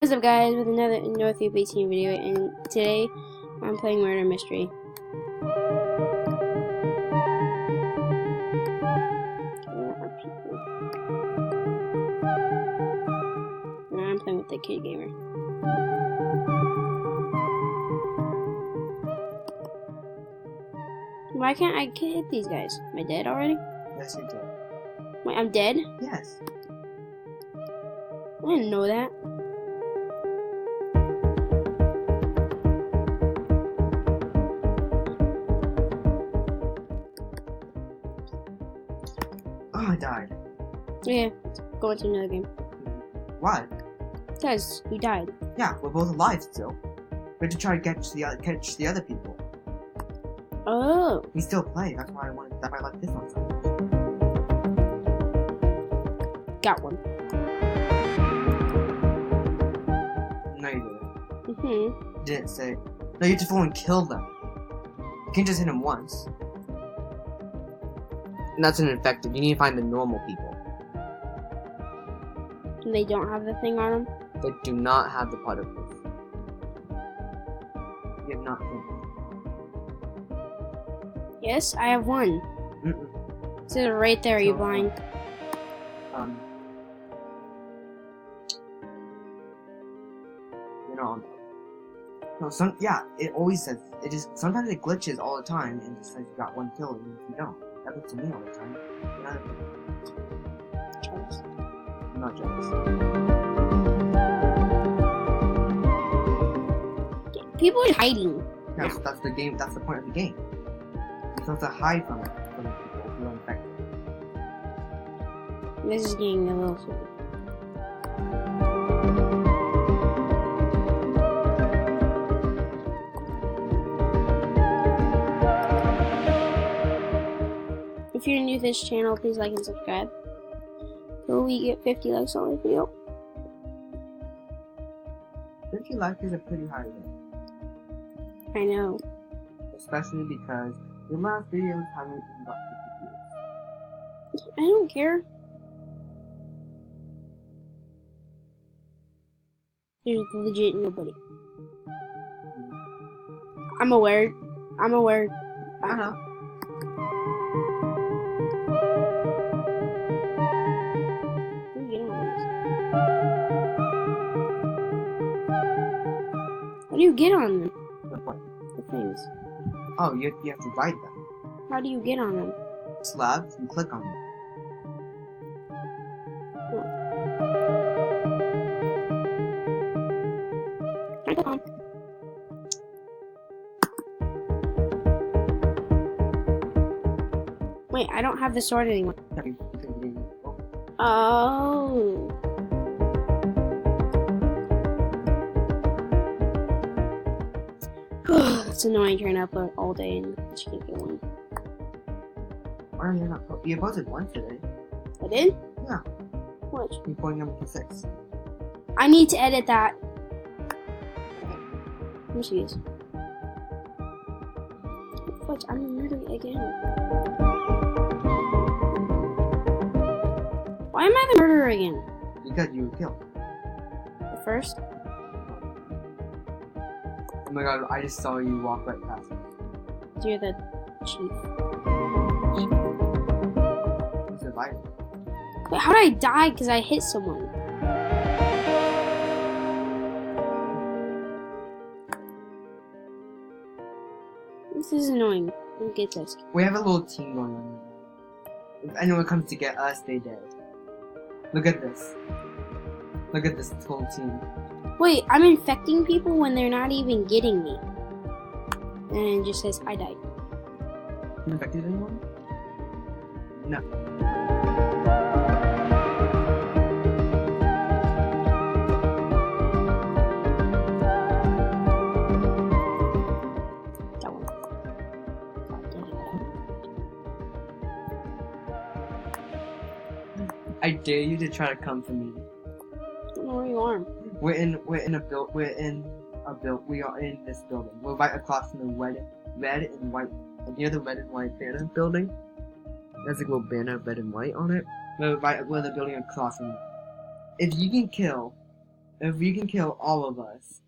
What is up, guys, with another Northview 18 video, and today I'm playing Murder Mystery. Where are people? No, I'm playing with the Kid Gamer. Why can't I hit these guys? Am I dead already? Yes, you did. Wait, I'm dead? Yes. I didn't know that. Oh, I died. Yeah, let's go into another game. Why? Because we died. Yeah, we're both alive still. We have to try to catch the other people. Oh. We still play. That's why I like this one so much. Got one. No, you didn't. Mm-hmm. You didn't say. No, you have to go and kill them. You can't just hit them once. And that's an infected. You need to find the normal people. They don't have the thing on them? They do not have the particles. You have not finished. Yes, I have one. Mm-mm. It says right there, you So, blind. You know. No, it always says it just sometimes it glitches all the time and just says you got one kill even if you don't. That happens to me all the time. Jealous. I'm not jealous. People are hiding. Yeah, so that's the game. That's the point of the game. You're supposed to hide from the people who are infected. This is getting a little silly. If you're new to this channel, please like and subscribe. Till we get 50 likes on this video. 50 likes is a pretty high rate, I know. especially because your last video haven't even got 50 views. I don't care. There's legit nobody. I'm aware. I know. How do you get on them? What? The things. Oh, you have to ride them. How do you get on them? Slabs and click on them. I click on. Wait, I don't have the sword anymore. Oh. It's annoying trying to upload all day and she can't get one. Why are you not? You posted one today. I did? Yeah. Which? You're going number 6. I need to edit that. Here she is. What? I'm murdering again. Why am I the murderer again? Because you were killed. The first? Oh my god, I just saw you walk right past me. You're the chief. You survived. Wait, how did I die? Because I hit someone. This is annoying. I don't get this. We have a little team going on. If anyone comes to get us, they dead. Look at this. Look at this whole team. Wait, I'm infecting people when they're not even getting me. And it just says, I died. You infected anyone? No. That one. I dare you to try to come to me. I don't know where you are. We are in this building. We're right across from the red and white. Near the red and white banner building. There's a little banner of red and white on it. We're right where the building across from it. If you can kill if you can kill all of us,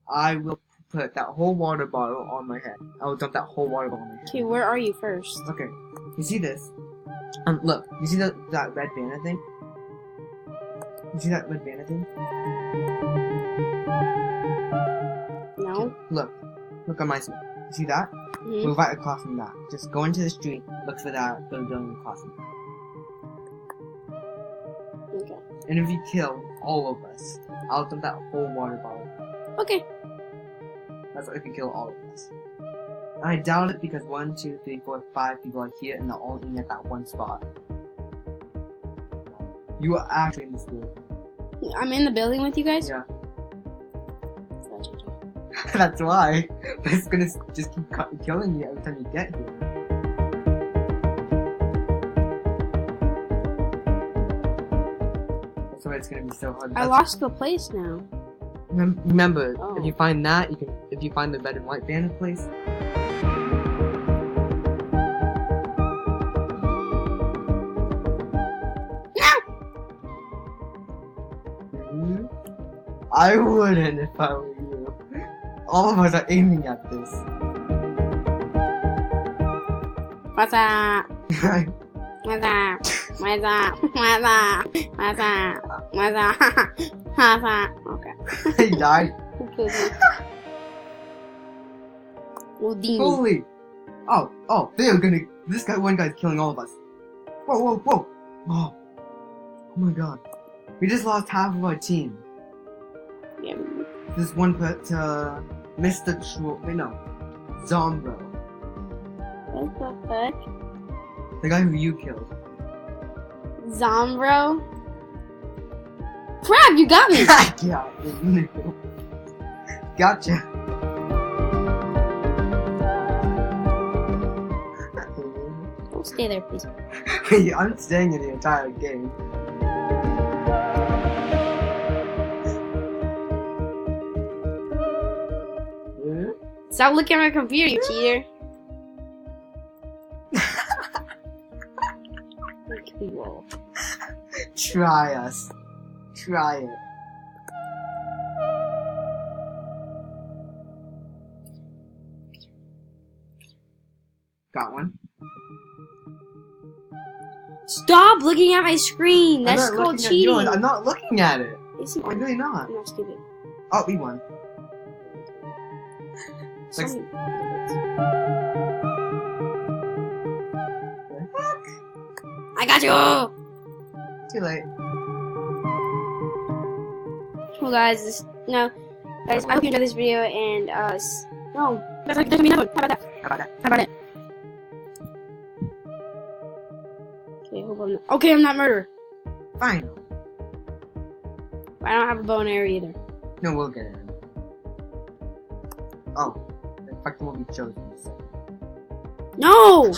I will put that whole water bottle on my head. I will dump that whole water bottle on my head. Okay, where are you first? Okay, you see this? Look, you see that red banner thing? You see that red banner thing? No. Look on my screen. You see that? Mhm. Move right across from that. Just go into the street, look for that building across from that. Okay. And if you kill all of us, I'll dump that whole water bottle. Okay. That's if you kill all of us. And I doubt it because 1, 2, 3, 4, 5 people are here and they're all in at that one spot. You are actually in this building. I'm in the building with you guys? Yeah. That's why. But it's gonna just keep killing you every time you get here. That's why it's gonna be so hard. I lost the place now. Remember, Oh. if you find that, you can. If you find the red and white banner place. Mhm. I wouldn't if I were you. All of us are aiming at this. What's up? What's up? What's up? What's up? What's up? What's up? What's up? Okay. He died. Who killed me? Houdini. Holy! Oh, they're gonna. One guy's killing all of us. Whoa! Oh my god. We just lost half of our team. Yeah. This one put Mr. Troll. Wait, no. Zombro. What the fuck? The guy who you killed. Zombro? Crap, you got me! Yeah, gotcha. Don't stay there, please. I'm staying in the entire game. Stop looking at my computer, you cheater. Okay, whoa. Try us. Try it. Got one. Stop looking at my screen! That's I'm not called looking at cheating. yours. I'm not looking at it. Yes, you I'm are. really not. I'm not stupid. Oh, we won. Thanks. Sorry. I got you! Too late. Well, guys, guys, I hope you enjoyed this video, and, no, there's gonna be another one. How about that? How about it? Okay, hope I'm not, okay, I'm not murderer. Fine. I don't have a bow and arrow either. No, we'll get it. Oh, the fucking will be chosen. No!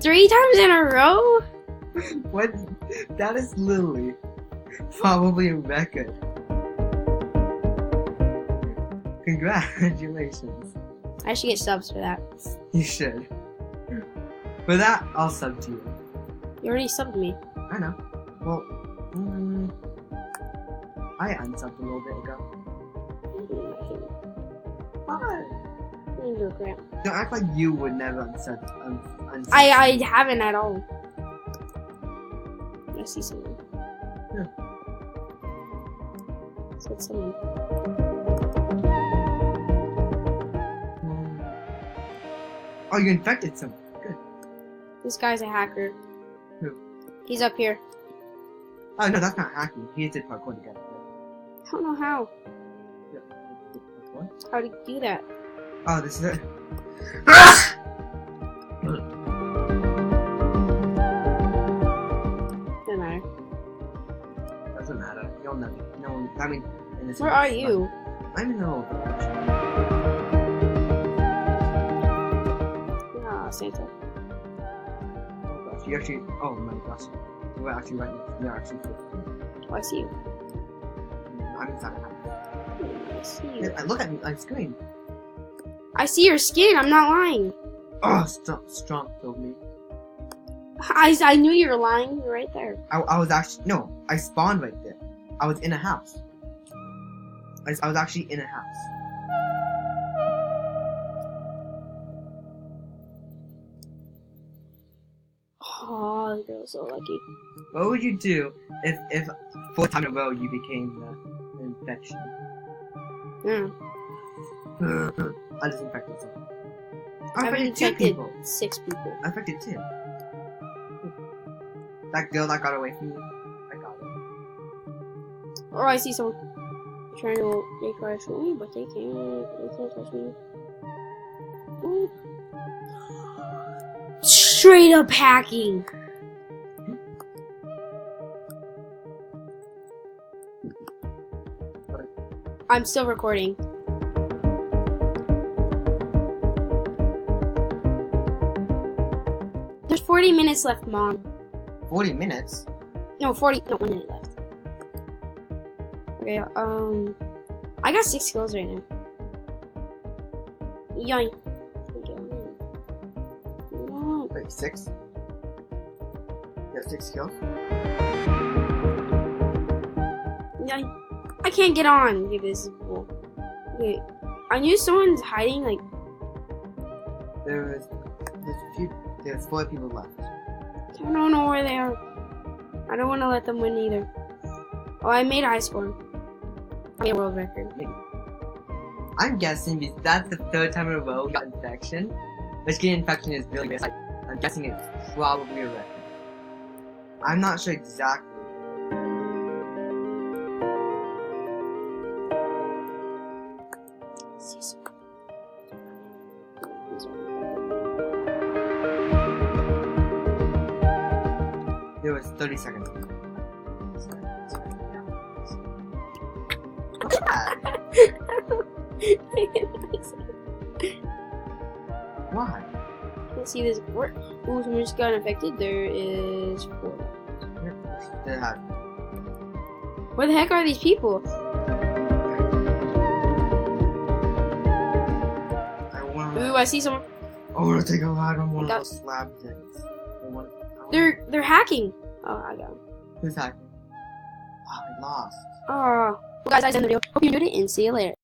3 times in a row? What? That is literally probably a record. Congratulations. I should get subs for that. You should. For that, I'll sub to you. You already subbed me. I know. Well, I unsubbed a little bit ago. Why? Crap. Don't act like you would never unsub. I haven't at all. I see someone. Yeah. So it's someone. Oh, you infected someone. Good. This guy's a hacker. Who? He's up here. Oh no, that's not hacking. He did parkour together. I don't know how. What? How to do that. Oh, this is it. Doesn't matter. Doesn't matter. You'll know. No one. I mean, in this Where are you? I'm in the middle of the Ah, Santa. Oh gosh, you actually. Oh my gosh. You're actually right next. You're actually. Oh, I see you. I'm inside the house. I see you. Yeah, look at me on screen. I see your skin. I'm not lying. Oh, Strong killed me. I knew you were lying. You're right there. I was actually no. I spawned right there. I was in a house. I was actually in a house. Oh, the girl's so lucky. What would you do if 4 times in a row you became the infection? Yeah. I disinfected someone. I've I affected 2 infected people. 6 people. I affected 2. That girl that got away from you, I got her. Or I see someone trying to try to shoot me, but they can't. They can't touch me. Ooh. Straight up hacking. I'm still recording. There's 40 minutes left, Mom. 40 minutes? No, 1 minute left. Okay, I got 6 kills right now. Yoink. Wait, 6? You have 6 kills? Yoink. I can't get on. Okay, this is cool. Okay, I knew someone's hiding, like... There's 4 people left. I don't know where they are. I don't want to let them win either. Oh, I made a high score. I made a world record. I'm guessing because that's the 3rd time in a row you got infection. Which getting infection is really bad. I'm guessing it's probably a record. I'm not sure exactly. There was 30 seconds. Why? Let's see this. Ooh, someone just got infected. There is 4. Where the heck are these people? Ooh, I see someone. I want to take a ride on one of those slab things. They're hacking. Oh, I got him. Who's hacking? Oh, I lost. Oh, well, guys, I end the video. Hope you enjoyed it, and see you later.